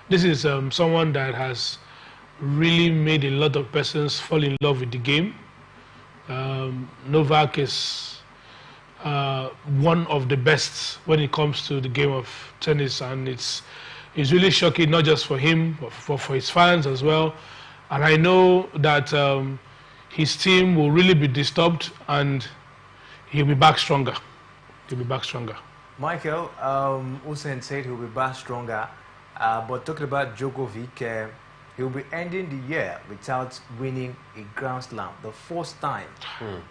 This is someone that has really made a lot of persons fall in love with the game. Novak is one of the best when it comes to the game of tennis, and it's really shocking, not just for him, but for his fans as well. And I know that his team will really be disturbed, and he'll be back stronger. He'll be back stronger. Michael, Hussein said he'll be back stronger, but talking about Djokovic, he'll be ending the year without winning a Grand Slam, the first time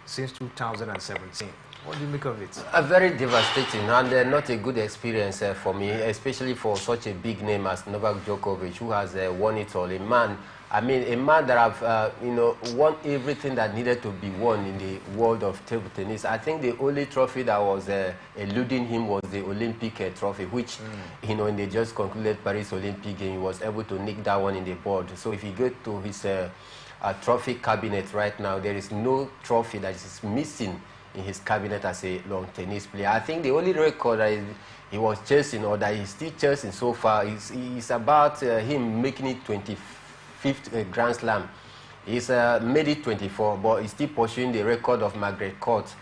since 2017. What do you make of it? Very devastating and not a good experience for me, especially for such a big name as Novak Djokovic, who has won it all. A man that have won everything that needed to be won in the world of table tennis. I think the only trophy that was eluding him was the Olympic trophy, which in the just concluded Paris Olympic game, he was able to nick that one in the board. So if you go to his trophy cabinet right now, there is no trophy that is missing in his cabinet as a long tennis player. I think the only record that he was chasing, or that he's still chasing so far, is about him making it 25th Grand Slam. He's made it 24, but he's still pursuing the record of Margaret Court.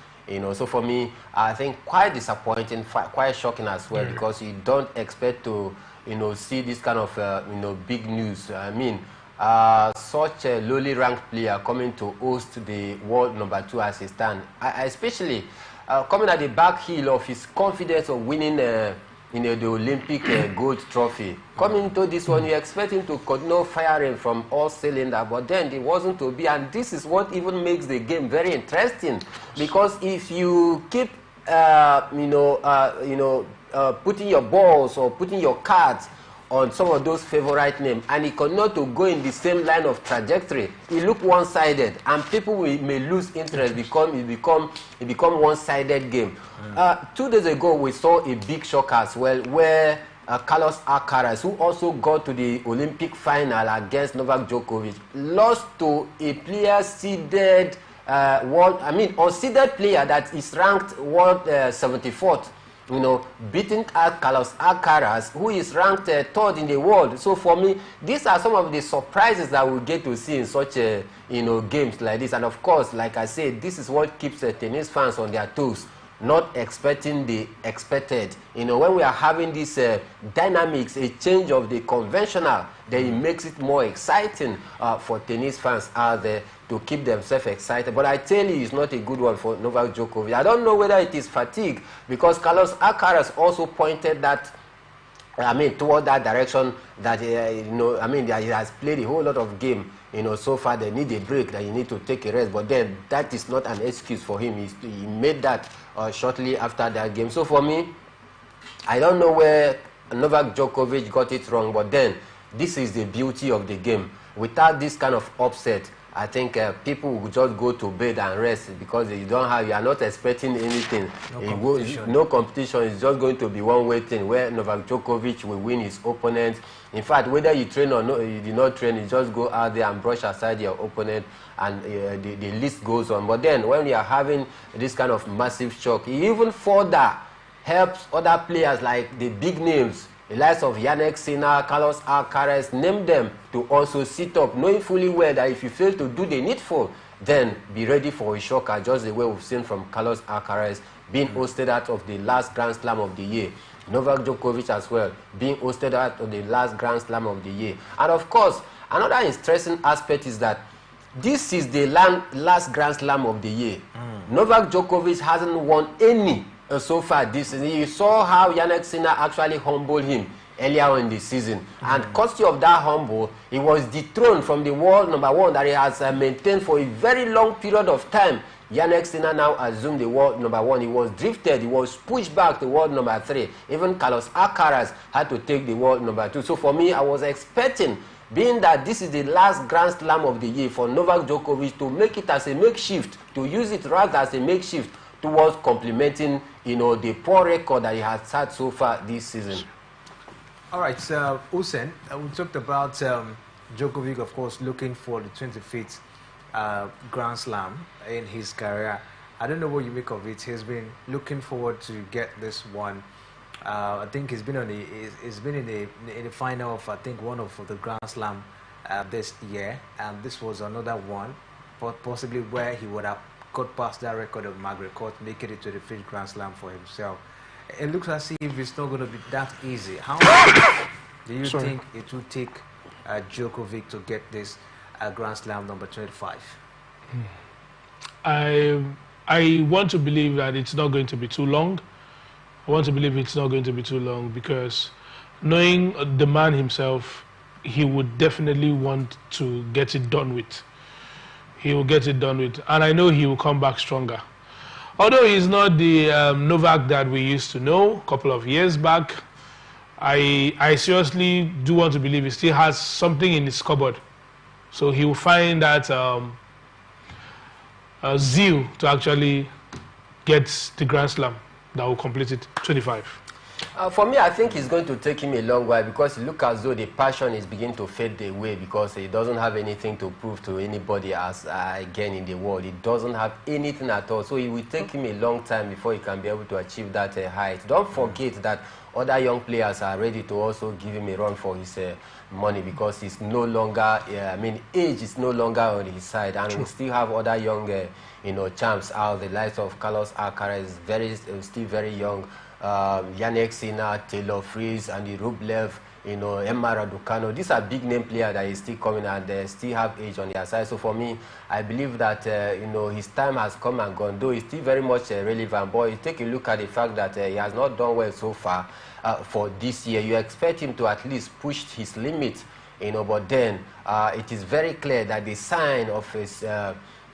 So for me, I think quite disappointing, quite shocking as well, because you don't expect to see this kind of big news. I mean, such a lowly ranked player coming to host the world #2 as a stand, especially coming at the back heel of his confidence of winning the Olympic gold trophy. Coming into this one, you expect him to continue firing from all cylinders, but then it wasn't to be, and this is what even makes the game very interesting, because if you keep putting your balls or putting your cards on some of those favorite names, and it cannot to go in the same line of trajectory, it look one-sided, and people may lose interest. It become one-sided game. 2 days ago, we saw a big shock as well, where Carlos Alcaraz, who also got to the Olympic final against Novak Djokovic, lost to a player seeded unseeded player that is ranked world 74th. Beating Carlos Alcaraz, who is ranked 3rd in the world. So for me, these are some of the surprises that we get to see in such games like this. And of course, like I said, this is what keeps tennis fans on their toes, not expecting the expected. When we are having this dynamics, a change of the conventional, then it makes it more exciting for tennis fans out there to keep themselves excited. But I tell you, it's not a good one for Novak Djokovic. I don't know whether it is fatigue, because Carlos Alcaraz also pointed that, toward that direction, that that he has played a whole lot of game. So far they need a break, that you need to take a rest. But then that is not an excuse for him. He made that shortly after that game. So for me, I don't know where Novak Djokovic got it wrong, but then this is the beauty of the game. Without this kind of upset, I think people will just go to bed and rest, because you are not expecting anything. No competition. It's just going to be one-way thing, where Novak Djokovic will win his opponent. In fact, whether you train or no, you did not train, you just go out there and brush aside your opponent, and the list goes on. But then when you are having this kind of massive shock, it even further helps other players like the big names, the likes of Yannick Sinner, Carlos Alcaraz, name them, to also sit up, knowing fully well that if you fail to do the needful, then be ready for a shocker, just the way we've seen from Carlos Alcaraz being hosted out of the last Grand Slam of the year. Novak Djokovic as well, being hosted out of the last Grand Slam of the year. And of course, another interesting aspect is that this is the last Grand Slam of the year. Novak Djokovic hasn't won any so far this season. You saw how Yannick Sinner actually humbled him earlier in the season. And courtesy of that humble, he was dethroned from the world #1 that he has maintained for a very long period of time. Yannick Sinner now assumed the world #1. He was drifted, he was pushed back to world #3. Even Carlos Alcaraz had to take the world #2. So for me, I was expecting, being that this is the last Grand Slam of the year, for Novak Djokovic to make it as a makeshift, to use it rather as a makeshift towards complementing, the poor record that he has had so far this season. All right, so Hussein, we talked about Djokovic, of course, looking for the 25th Grand Slam in his career. I don't know what you make of it. He's been looking forward to get this one I think he's been in the final of, I think, one of the Grand Slam this year, and this was another one, but possibly where he would have got past that record of Margaret Court, making it to the 5th Grand Slam for himself. It looks as if it's not going to be that easy. How much do you think it will take Djokovic to get this Grand Slam number 25? I want to believe that it's not going to be too long. I want to believe it's not going to be too long because knowing the man himself, he would definitely want to get it done with. He will get it done with. And I know he will come back stronger. Although he's not the Novak that we used to know a couple of years back, I seriously do want to believe he still has something in his cupboard. So he will find that zeal to actually get the Grand Slam that will complete it, 25. For me, I think it's going to take him a long while because it looks as though the passion is beginning to fade away because he doesn't have anything to prove to anybody else again in the world. He doesn't have anything at all. So it will take him a long time before he can be able to achieve that height. Don't forget that other young players are ready to also give him a run for his money because he's no longer, age is no longer on his side, and we still have other young, champs out. The likes of Carlos Alcaraz is still very young. Yannick Sinner, Taylor Fritz, and Rublev, Emma Raducanu. These are big name players that is still coming and they still have age on their side. So for me, I believe that his time has come and gone. Though he's still very much relevant. But you take a look at the fact that he has not done well so far for this year. You expect him to at least push his limit, But then it is very clear that the sign of his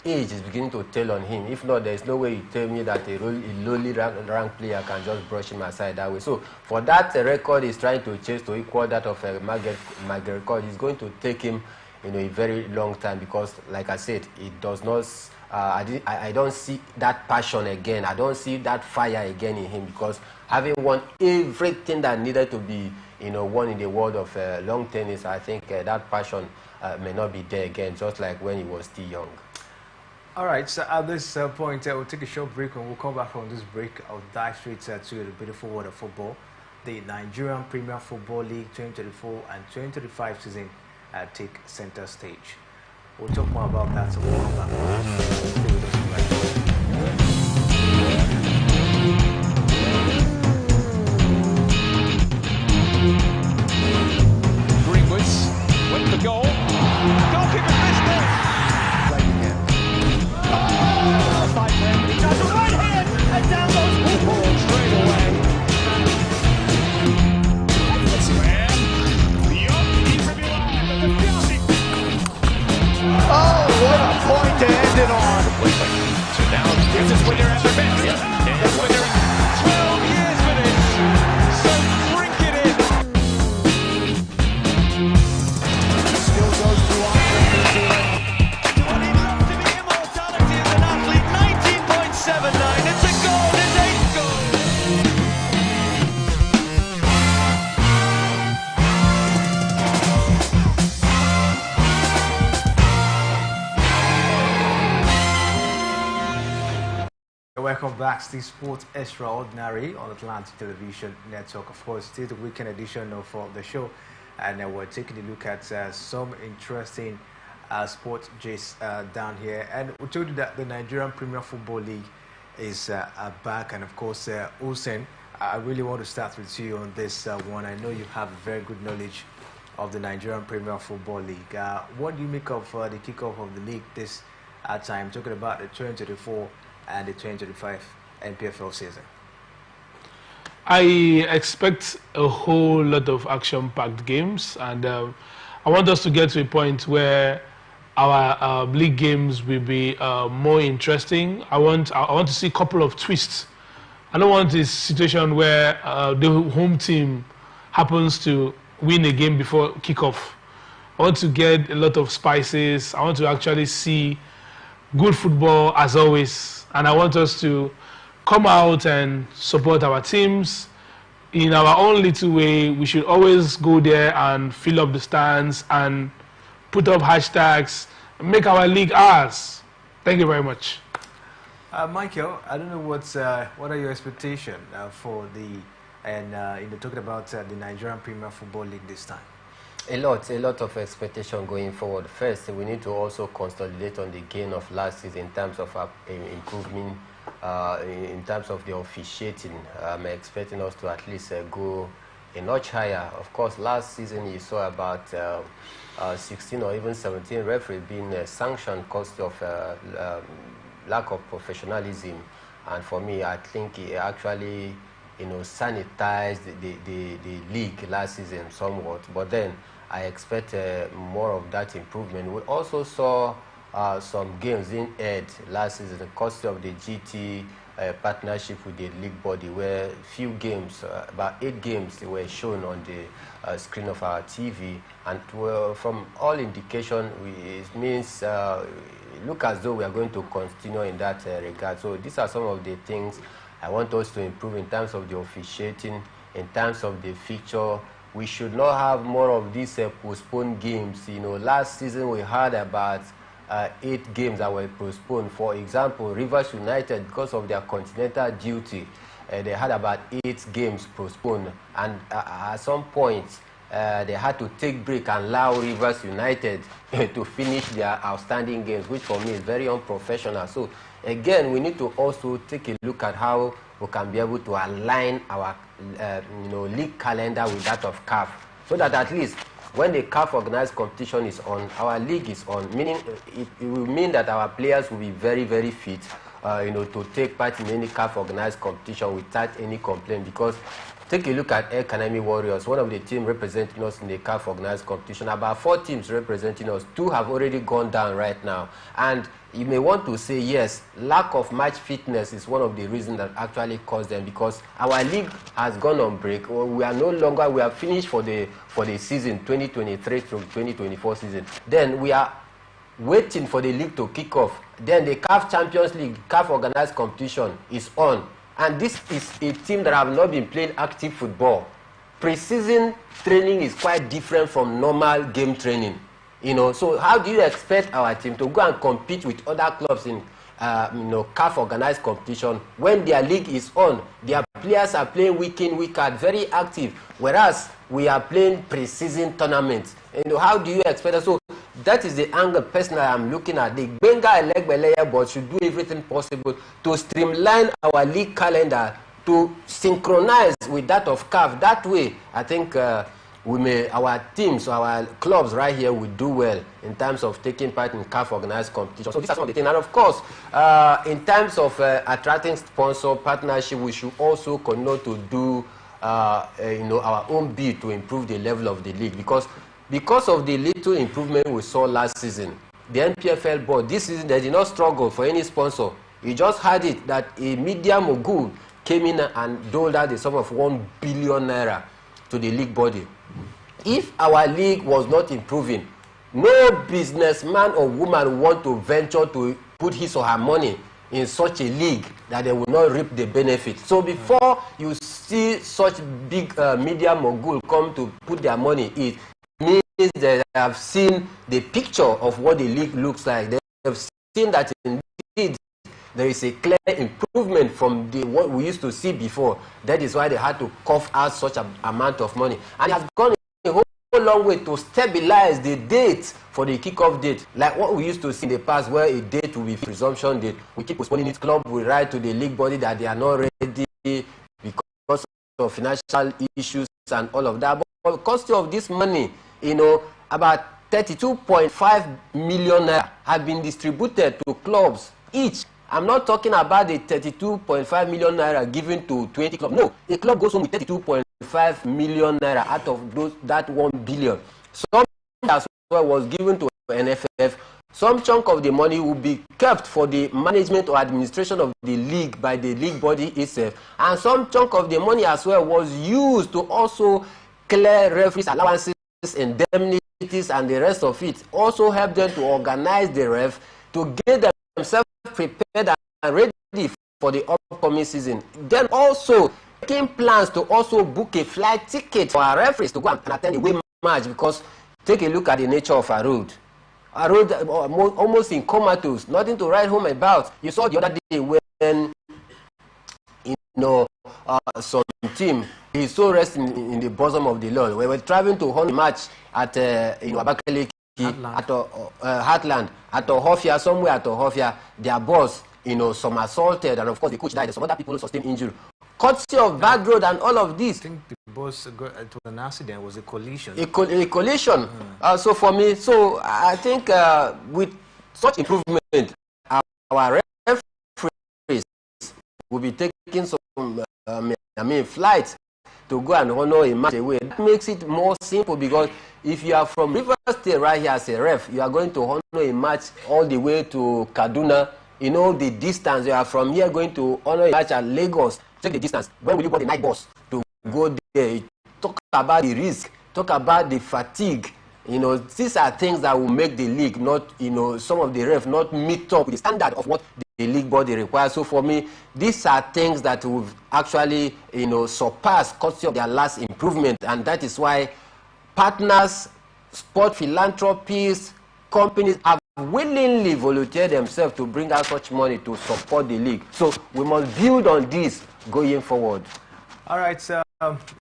age is beginning to tell on him. If not, there's no way you tell me that a lowly ranked player can just brush him aside that way. So for that record he's trying to chase to equal that of Margaret record, it's going to take him a very long time because, like I said, it does not. I don't see that passion again. I don't see that fire again in him because having won everything that needed to be won in the world of long tennis, I think that passion may not be there again, just like when he was still young. All right, so at this point, we'll take a short break. When we'll come back from this break, I'll dive straight to the beautiful world of football. The Nigerian Premier Football League 2024 and 2025 season take center stage. We'll talk more about that, so we'll come back. Stay with us right. Greenwood's went for goal. Goalkeeper missed it. He does a right hand and down goes Hooper straight away. Oh, what a point to end it on. So now this is when they're at their best. That's when they're 12 years for this. So drink it in. Still goes to Andre. It's a goal, it's 8 goals. Welcome back to Sports Extraordinary on Atlantic Television Network. Of course, still the weekend edition of the show, and we're taking a look at some interesting sports gist down here. And we told you that the Nigerian Premier Football League is back, and of course, Usain, I really want to start with you on this one. I know you have very good knowledge of the Nigerian Premier Football League. What do you make of the kickoff of the league this time, talking about the 2024 and the 2025 NPFL season? I expect a whole lot of action-packed games, and I want us to get to a point where our league games will be more interesting. I want to see a couple of twists. I don't want this situation where the home team happens to win a game before kickoff. I want to get a lot of spices. I want to actually see good football as always, and I want us to come out and support our teams in our own little way. We should always go there and fill up the stands and put up hashtags, make our league ours. Thank you very much. Michael, I don't know what are your expectations for the and talking about the Nigerian Premier Football League this time? A lot of expectation going forward. First, we need to also consolidate on the gain of last season in terms of improving, in terms of the officiating. I'm expecting us to at least go a notch higher. Of course, last season you saw about 16 or even 17 referees being sanctioned because of lack of professionalism. And for me, I think it actually, sanitized the league last season somewhat. But then I expect more of that improvement. We also saw some games in Ed last season, because of the GT partnership with the league body, where few games, about 8 games, were shown on the screen of our TV, and from all indication, it means look as though we are going to continue in that regard. So these are some of the things I want us to improve in terms of the officiating, in terms of the fixture. We should not have more of these postponed games. Last season we had about 8 games that were postponed. For example, Rivers United, because of their continental duty, they had about 8 games postponed, and at some point they had to take break and allow Rivers United to finish their outstanding games, which for me is very unprofessional. So again, we need to also take a look at how we can be able to align our league calendar with that of CAF, so that at least when the CAF organized competition is on, our league is on, meaning it will mean that our players will be very, very fit, to take part in any CAF organized competition without any complaint. Because take a look at Academy Warriors, one of the teams representing us in the CAF organized competition. About 4 teams representing us, 2 have already gone down right now. And you may want to say, yes, lack of match fitness is one of the reasons that actually caused them, because our league has gone on break. We are no longer, we are finished for the season 2023 through 2024 season. Then we are waiting for the league to kick off. Then the CAF Champions League, CAF organized competition is on. And this is a team that have not been playing active football. Pre-season training is quite different from normal game training. So how do you expect our team to go and compete with other clubs in CAF organized competition when their league is on? Their players are playing week in, week out, very active, whereas we are playing pre-season tournaments. How do you expect us? So that is the angle personally I'm looking at. The Benga Elegbeleye board should do everything possible to streamline our league calendar to synchronize with that of CAF. That way, I think our teams, our clubs right here will do well in terms of taking part in CAF organized competition. So these are some of the things. And of course, in terms of attracting sponsor partnership, we should also continue to do our own bit to improve the level of the league, because of the little improvement we saw last season. The NPFL board this season, they did not struggle for any sponsor. You just had it that a media mogul came in and doled out the sum of 1 billion naira to the league body. If our league was not improving, no businessman or woman want to venture to put his or her money in such a league that they will not reap the benefit. So before you see such big media mogul come to put their money in, it means they have seen the picture of what the league looks like. They have seen that indeed there is a clear improvement from what we used to see before. That is why they had to cough out such an amount of money. And it has gone a whole long way to stabilize the date for the kickoff date. Like what we used to see in the past, where a date will be resumption date. We keep postponing it. Club will write to the league body that they are not ready because of financial issues and all of that. But the cost of this money, about 32.5 million naira have been distributed to clubs each. I'm not talking about the 32.5 million naira given to 20 clubs. No, a club goes home with 32.5 million naira out of that 1 billion. Some as well was given to NFF. Some chunk of the money will be kept for the management or administration of the league by the league body itself. And some chunk of the money as well was used to also clear referees' allowances, indemnities, and the rest of it. Also help them to organize the ref to get themselves prepared and ready for the upcoming season. Then also making plans to also book a flight ticket for our referees to go and attend the away match, because take a look at the nature of our road. Our road almost in comatose, nothing to write home about. You saw the other day when some team. He's so resting in the bosom of the Lord. We were traveling to hold a match at Abakaliki, at Heartland, at Ohofia, somewhere at Ohofia. Their boss, some assaulted, and of course the coach died. Some other people sustained injury. Courtesy of bad road and all of this. I think the boss it was an accident, was a collision. A collision. So for me, I think with such improvement, our referees will be taking some flights to go and honor a match away. That makes it more simple, because if you are from River State right here as a ref, you are going to honor a match all the way to Kaduna. You know the distance. You are from here going to honor a match at Lagos. Check the distance. When will you board the night bus to go there? Talk about the risk. Talk about the fatigue. These are things that will make the league not, some of the refs not meet up with the standard of what the league body requires. So for me, these are things that will actually, surpass courtesy of their last improvement. And that is why partners, sport philanthropists, companies have willingly volunteered themselves to bring out such money to support the league. So we must build on this going forward. All right, so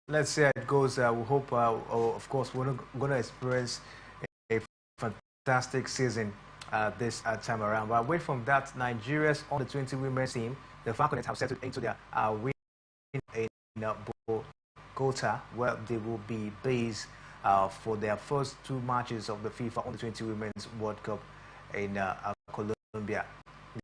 let's see how it goes. We hope, of course, we're going to experience a fantastic season this time around. But away from that, Nigeria's under-20 women's team, the Falcons, have settled into their win in Bogota, where they will be based for their first 2 matches of the FIFA Under-20 Women's World Cup in Colombia.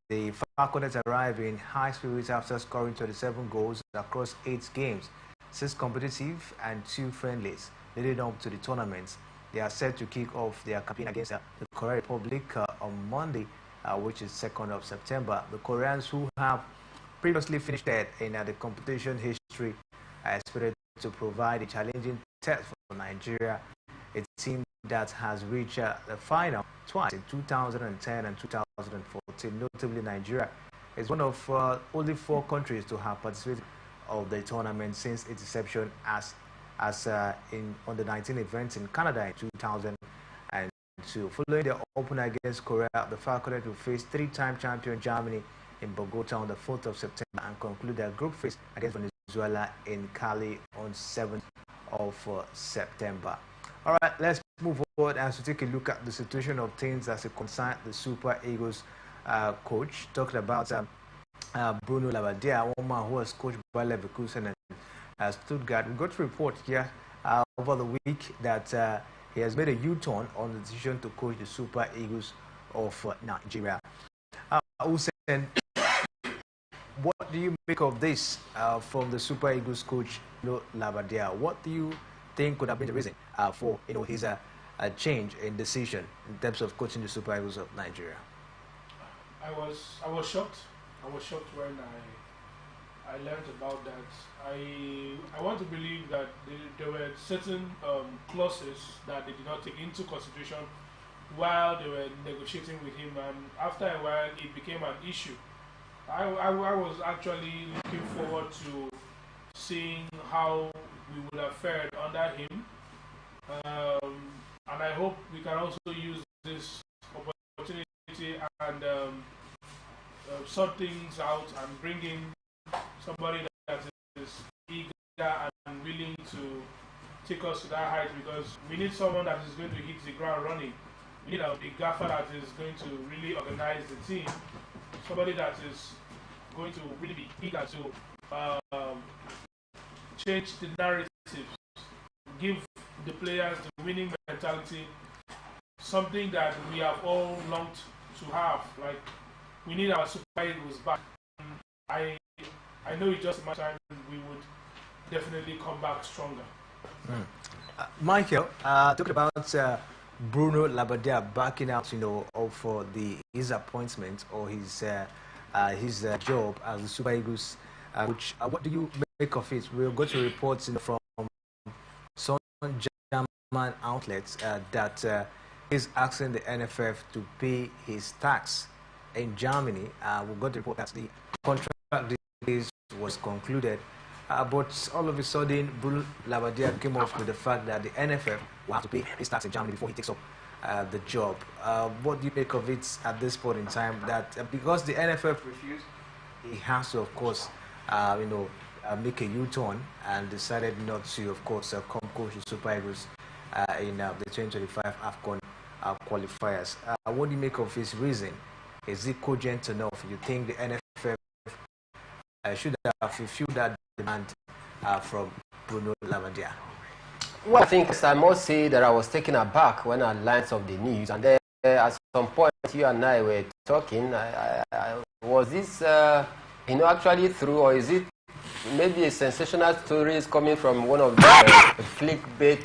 The Falcons arrived in high spirits after scoring 27 goals across 8 games, 6 competitive and 2 friendlies leading up to the tournament. They are set to kick off their campaign against the Korea Republic on Monday, which is 2nd of September. The Koreans, who have previously finished third in the competition history, are expected to provide a challenging test for Nigeria, a team that has reached the final twice in 2010 and 2014. Notably, Nigeria is one of only 4 countries to have participated of the tournament since its inception as in under-19 events in Canada in 2002. Following their opener against Korea, the Falcons will face 3-time champion Germany in Bogota on the 4th of September and conclude their group phase against Venezuela in Cali on 7th of September. All right, let's move forward as we take a look at the situation of things as it concerns the Super Eagles coach. Talking about Bruno Labbadia, one man who was coached by Leverkusen and Stuttgart. We got to report here over the week that he has made a U-turn on the decision to coach the Super Eagles of Nigeria. Hussein, what do you make of this from the Super Eagles coach Bruno Labbadia? What do you think could have been the reason for his change in decision in terms of coaching the Super Eagles of Nigeria? I was shocked. I was shocked when I learned about that. I want to believe that there were certain clauses that they did not take into consideration while they were negotiating with him, and after a while it became an issue. I was actually looking forward to seeing how we would have fared under him, and I hope we can also use this opportunity and sort things out and bring in somebody that is eager and willing to take us to that height, because we need someone that is going to hit the ground running. We need a gaffer that is going to really organize the team, somebody that is going to really be eager to change the narrative, give the players the winning mentality, something that we have all longed to have. Like, we need our Super Eagles back. I know it's just a matter of time we would definitely come back stronger. Michael, talking about Bruno Labbadia backing out, of his appointment or his job as the Super Eagles coach. What do you make of it? We're going to report from some German outlets that he's asking the NFF to pay his tax in Germany. We've got to report that the contract was concluded. But all of a sudden, Bruno Labbadia came up with the fact that the NFF will have to pay his tax in Germany before he takes up the job. What do you make of it at this point in time? That because the NFF refused, he has to, of course, make a U-turn and decided not to, of course, come coach the Super Eagles in the 2025 AFCON qualifiers. What do you make of his reason? Is it cogent enough? You think the NFF should have fulfilled that demand from Bruno Labbadia? Well, I think I must say that I was taken aback when I learned of the news, and then at some point you and I were talking. Was this, actually true, or is it maybe a sensational story coming from one of the clickbait,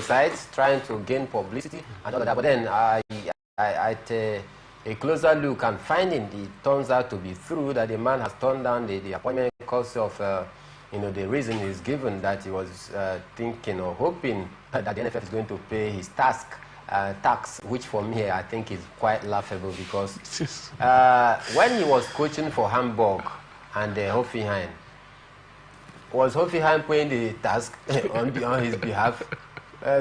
sites trying to gain publicity and all that? But then I a closer look and finding it turns out to be true that the man has turned down the appointment because of the reason is given that he was thinking or hoping that the NFF is going to pay his tax, which for me I think is quite laughable, because when he was coaching for Hamburg and Hoffenheim, was Hoffenheim paying the task on his behalf?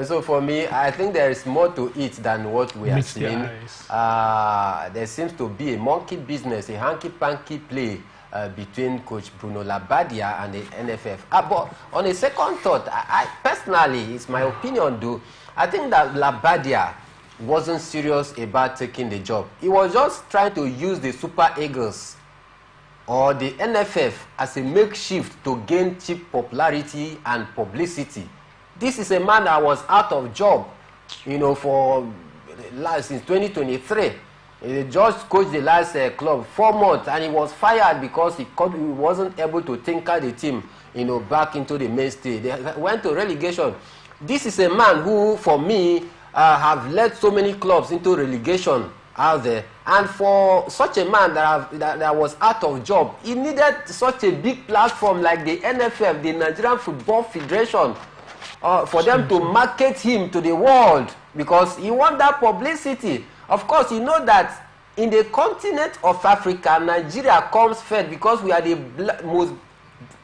So for me, I think there is more to it than what we are seeing. There seems to be a monkey business, a hanky-panky play between Coach Bruno Labbadia and the NFF. But on a second thought, I personally, it's my opinion though, I think that Labbadia wasn't serious about taking the job. He was just trying to use the Super Eagles or the NFF as a makeshift to gain cheap popularity and publicity. This is a man that was out of job, for since 2023. He just coached the last club 4 months, and he was fired because he wasn't able to tinker the team, back into the mainstay. They went to relegation. This is a man who, for me, have led so many clubs into relegation out there. And for such a man that was out of job, he needed such a big platform like the NFF, the Nigerian Football Federation, for them to market him to the world, because he wants that publicity. Of course, you know that in the continent of Africa, Nigeria comes first because we are the most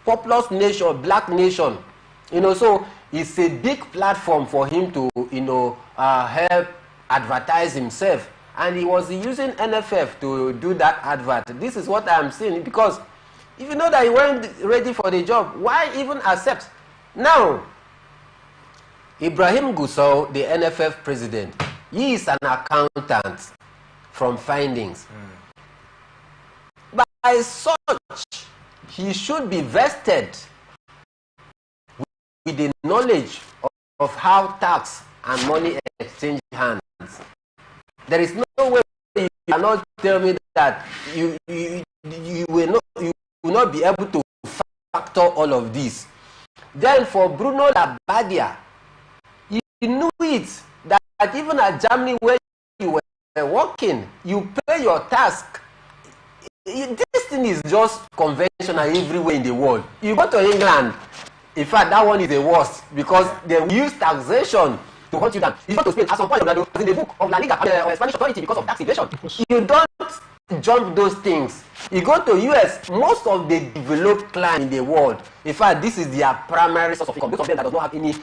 populous nation, black nation. So it's a big platform for him to, help advertise himself. And he was using NFF to do that advert. This is what I'm saying, because if you know that he weren't ready for the job, why even accept? Now, Ibrahim Gusau, the NFF president, he is an accountant from findings. By such, he should be vested with the knowledge of how tax and money exchange hands. There is no way you cannot tell me that you will not be able to factor all of this. Then for Bruno Labbadia, he knew it, that even at Germany where you were working, you pay your task. This thing is just conventional everywhere in the world. You go to England, in fact, that one is the worst, because they use taxation to hunt you down. You go to Spain, at some point, in the book of La Liga, Spanish authority, because of tax evasion. You don't jump those things. You go to US, most of the developed land in the world, in fact, this is their primary source of income. Most of them that does not have any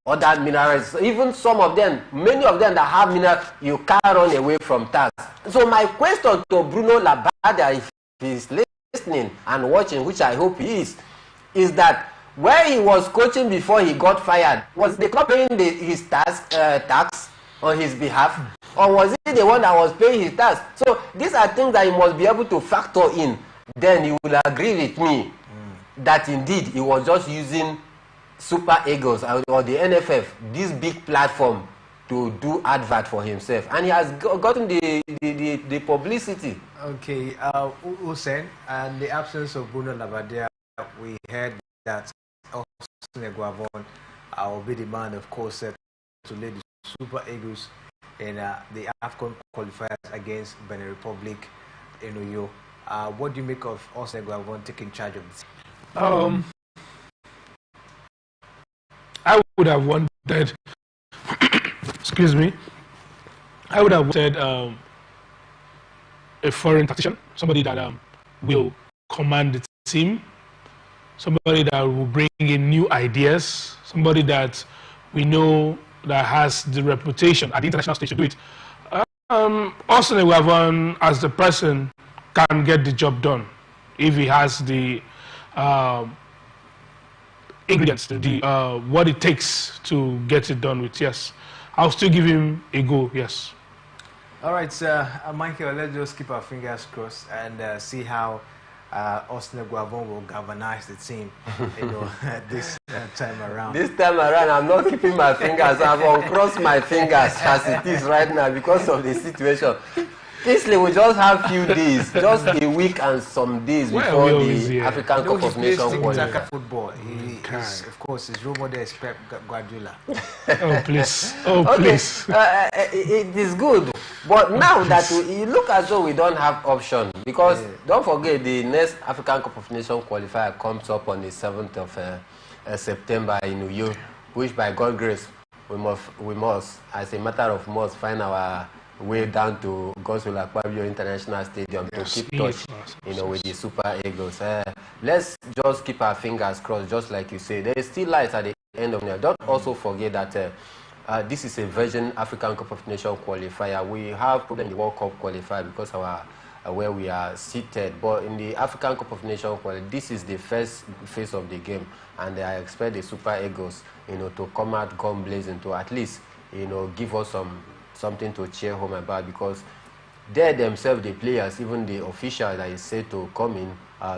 other minerals. Even some of them, many of them that have minerals, you can't run away from tax. So my question to Bruno Labbadia, if he's listening and watching, which I hope he is that where he was coaching before he got fired, was the club paying his tax on his behalf, or was he the one that was paying his tax? So these are things that he must be able to factor in. Then you will agree with me that indeed he was just using Super Eagles or the NFF, this big platform, to do advert for himself, and he has gotten the publicity. Okay, Hussein, and the absence of Bruno Labbadia, we heard that Austin Eguavon will be the man, of course, to lead the Super Eagles in the AFCON qualifiers against Benin Republic in Uyo. What do you make of Austin Eguavon taking charge of this? I would have wanted, excuse me, I would have wanted a foreign tactician, somebody that will command the team, somebody that will bring in new ideas, somebody that we know that has the reputation at the international stage to do it. Austin Eguavon, as the person, can get the job done if he has the ingredients, what it takes to get it done with. Yes, I'll still give him a go. Yes. All right, Michael, let's just keep our fingers crossed and see how Austin Guavon will galvanize the team, this time around. This time around, I'm not keeping my fingers. I've uncrossed my fingers as it is right now because of the situation. Basically, we just have few days, just a week and some days before the African Cup of Nations qualifier. Football. Of course, his role model is Pep Guardiola. Oh please! Oh please! It is good, but now that you look as though we don't have option, because don't forget the next African Cup of Nations qualifier comes up on the 7th of September in New York, which by God's grace we must, as a matter of must, find our way down to Godswill Akpabio International Stadium to keep touch, with the Super Eagles. Let's just keep our fingers crossed, just like you say. There is still light at the end of the night. Don't also forget that this is a Virgin African Cup of Nations qualifier. We have problem in the World Cup qualifier because of where we are seated. But in the African Cup of Nations qualifier, this is the first phase of the game, and I expect the Super Eagles, to come out gun blazing to at least, give us something to cheer home about, because they themselves, the players, even the official that is said to come in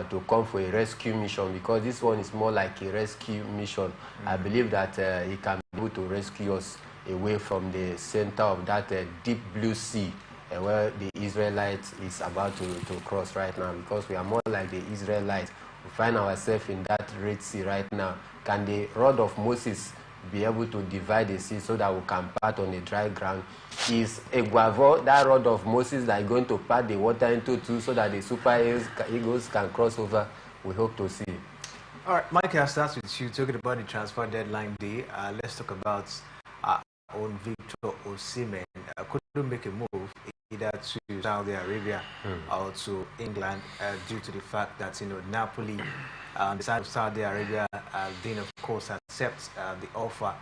to come for a rescue mission, because this one is more like a rescue mission. I believe that he can be able to rescue us away from the center of that deep blue sea where the Israelites is about to cross right now, because we are more like the Israelites. We find ourselves in that Red Sea right now. Can the rod of Moses be able to divide the sea so that we can part on the dry ground? Is a guavo, that rod of Moses, that is going to part the water into two so that the Super Eagles can cross over? We hope to see. All right, Mike, I'll start with you talking about the transfer deadline day. Let's talk about our own Victor Osimhen. Couldn't make a move either to Saudi Arabia or to England due to the fact that Napoli on the side of Saudi Arabia didn't, of course, accept the offer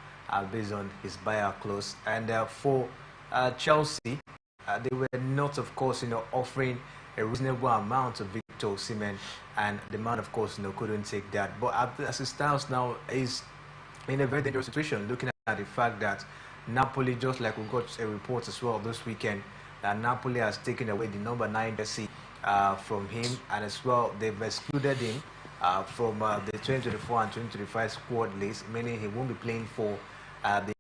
based on his buyout clause. And for Chelsea, they were not, of course, offering a reasonable amount of Victor Osimhen, and the man, of course, couldn't take that. But as it stands now, is in a very dangerous situation, looking at the fact that Napoli, just like we got a report as well this weekend, that Napoli has taken away the number 9 jersey from him, and as well they've excluded him from the 2024 and 2025 squad list, meaning he won't be playing for the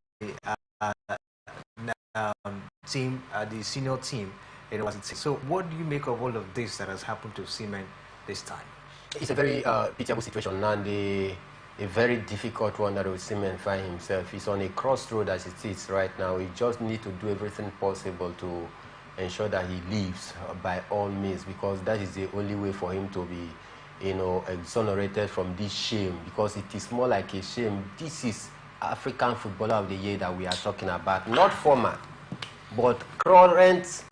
team, the senior team. So what do you make of all of this that has happened to Osimhen this time? It's a very pitiable situation, and a very difficult one that Osimhen finds himself. He's on a crossroad as it is right now. He just needs to do everything possible to ensure that he leaves by all means, because that is the only way for him to be exonerated from this shame, because it is more like a shame. This is African Footballer of the Year that we are talking about, not former, but current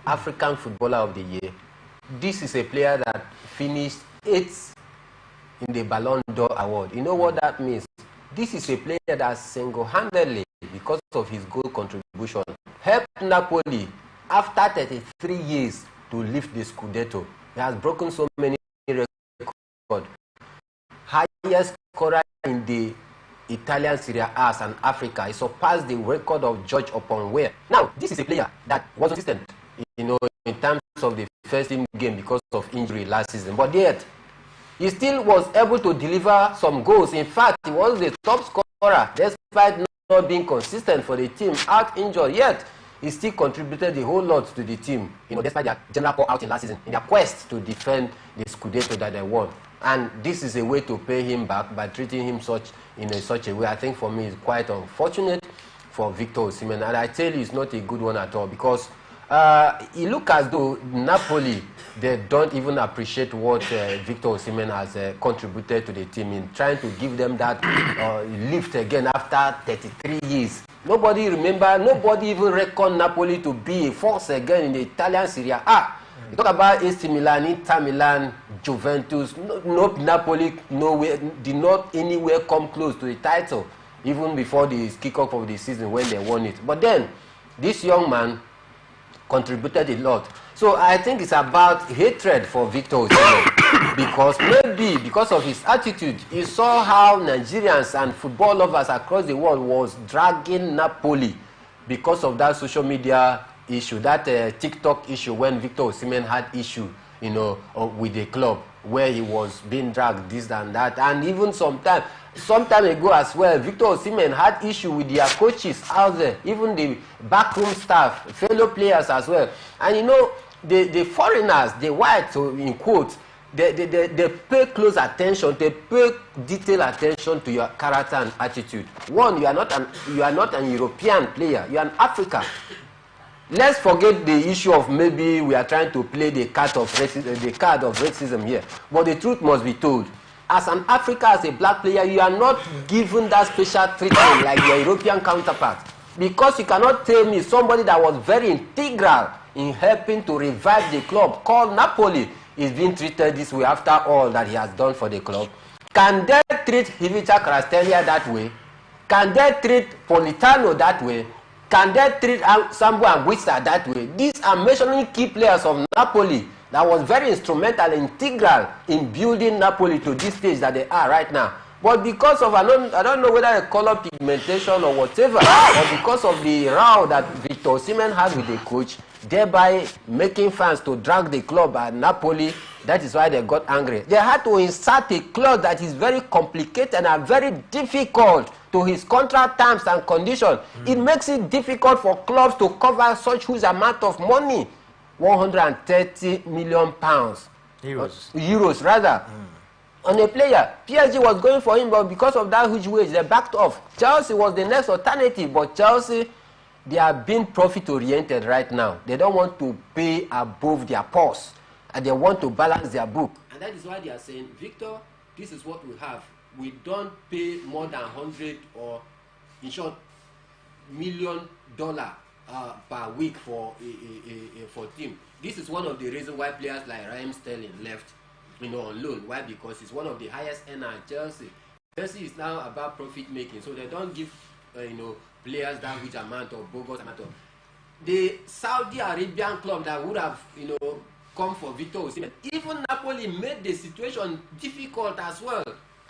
African Footballer of the Year. This is a player that finished 8th in the Ballon d'Or award. You know what that means? This is a player that single-handedly, because of his goal contribution, helped Napoli after 33 years to lift the Scudetto. He has broken so many records. Highest scorer in the Italian Serie A and Africa. He surpassed the record of George Oponwe. Now, this is a player that was consistent, in terms of the first team game because of injury last season. But yet, he still was able to deliver some goals. In fact, he was the top scorer, despite not being consistent for the team, out injured. Yet, he still contributed a whole lot to the team, despite their general poor outing last season, in their quest to defend the Scudetto that they won. And this is a way to pay him back by treating him in such a way. I think for me, it's quite unfortunate for Victor Osimhen. And I tell you, it's not a good one at all, because it looks as though Napoli, they don't even appreciate what Victor Osimhen has contributed to the team in trying to give them that lift again after 33 years. Nobody even reckoned Napoli to be a force again in the Italian Serie A. You talk about AC Milan, Inter Milan, Juventus. No, Napoli did not anywhere come close to the title, even before the kickoff of the season when they won it. But then, this young man contributed a lot. So I think it's about hatred for Victor Osimhen. because maybe because of his attitude, he saw how Nigerians and football lovers across the world was dragging Napoli because of that social media issue, that TikTok issue when Victor Osimhen had issue, you know, with the club where he was being dragged this and that, and even some time ago as well, Victor Osimhen had issue with their coaches out there, even the backroom staff, fellow players as well. And you know, the foreigners, the whites, in quotes, they pay close attention, they pay detailed attention to your character and attitude. One, you are not an European player, you are an African. Let's forget the issue of maybe we are trying to play the card of racism here. But the truth must be told. As an African, as a black player, you are not given that special treatment like your European counterpart. Because you cannot tell me somebody that was very integral in helping to revive the club, called Napoli, is being treated this way after all that he has done for the club. Can they treat Ivica Kvaratskhelia that way? Can they treat Politano that way? Can they treat Sambo and Wissa that way? These are mentioning key players of Napoli that was very instrumental and integral in building Napoli to this stage that they are right now. But because of, I don't know whether they call up pigmentation or whatever, or because of the row that Victor Osimhen had with the coach, thereby making fans to drag the club at Napoli, that is why they got angry. They had to insert a clause that is very complicated and very difficult to his contract terms and conditions. It makes it difficult for clubs to cover such huge amount of money. 130 million pounds. Euros rather. On a player. PSG was going for him, but because of that huge wage, they backed off. Chelsea was the next alternative, but Chelsea, they are being profit-oriented right now. They don't want to pay above their purse, and they want to balance their book. And that is why they are saying, Victor, this is what we have. We don't pay more than 100 or, in short, $1 million per week for a team. This is one of the reasons why players like Raheem Sterling left, you know, on loan. Why? Because it's one of the highest earner at Chelsea. Chelsea is now about profit making, so they don't give you know, players that huge amount of bogus amount of. The Saudi Arabian club that would have, you know, come for Victor Osimhen, even Napoli made the situation difficult as well,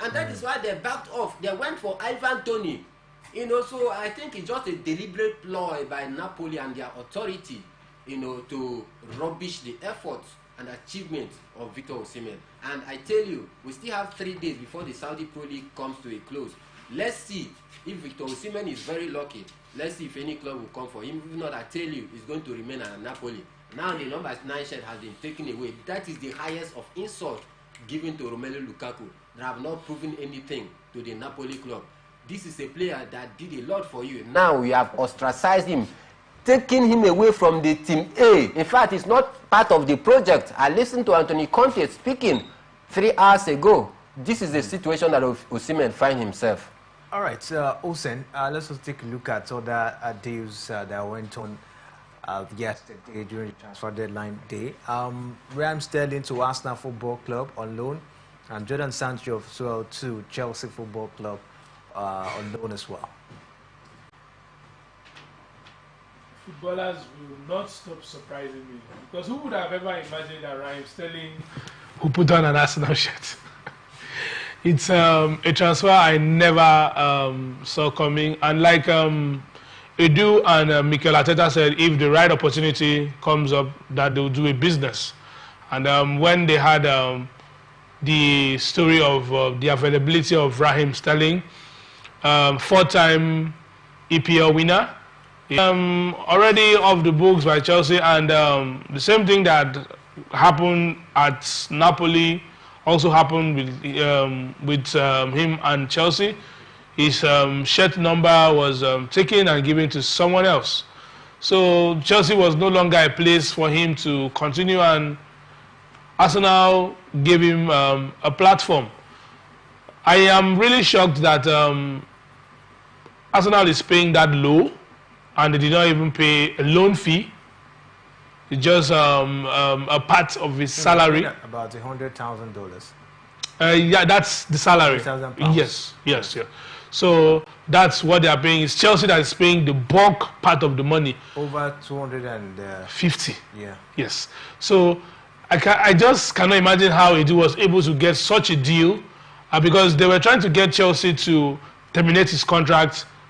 and that is why they backed off. They went for Ivan Toney. You know, so I think it's just a deliberate ploy by Napoli and their authority, you know, to rubbish the efforts and achievements of Victor Osimhen. And I tell you, we still have 3 days before the Saudi Pro League comes to a close. Let's see if Victor Osimhen is very lucky. Let's see if any club will come for him. If not, I tell you, he's going to remain at Napoli. Now the number 9 shirt has been taken away. That is the highest of insult given to Romelu Lukaku. They have not proven anything to the Napoli club. This is a player that did a lot for you. Now we have ostracized him, taking him away from the team A. In fact, it's not part of the project. I listened to Anthony Conte speaking 3 hours ago. This is the situation that Osimhen finds himself. All right, Osen, let's just take a look at other deals that went on yesterday during the transfer deadline day. Raheem Sterling to Arsenal Football Club on loan, and Jordan Sancho to Chelsea Football Club on loan as well. Footballers will not stop surprising me, because who would have ever imagined that Raheem Sterling who put on an Arsenal shirt? It's a transfer I never saw coming, and like Edu and Mikel Arteta said, if the right opportunity comes up, that they'll do a business. And when they had the story of the availability of Raheem Sterling, 4-time EPL winner, already off the books by Chelsea, and the same thing that happened at Napoli also happened with him and Chelsea. His shirt number was taken and given to someone else. So Chelsea was no longer a place for him to continue, and Arsenal gave him a platform. I am really shocked that Arsenal is paying that low, and they did not even pay a loan fee. It's just a part of his salary. About $100,000. Yeah, that's the salary. Yes. So that's what they are paying. It's Chelsea that is paying the bulk part of the money. Over 250. Yeah. Yes. So I just cannot imagine how Edu was able to get such a deal because they were trying to get Chelsea to terminate his contract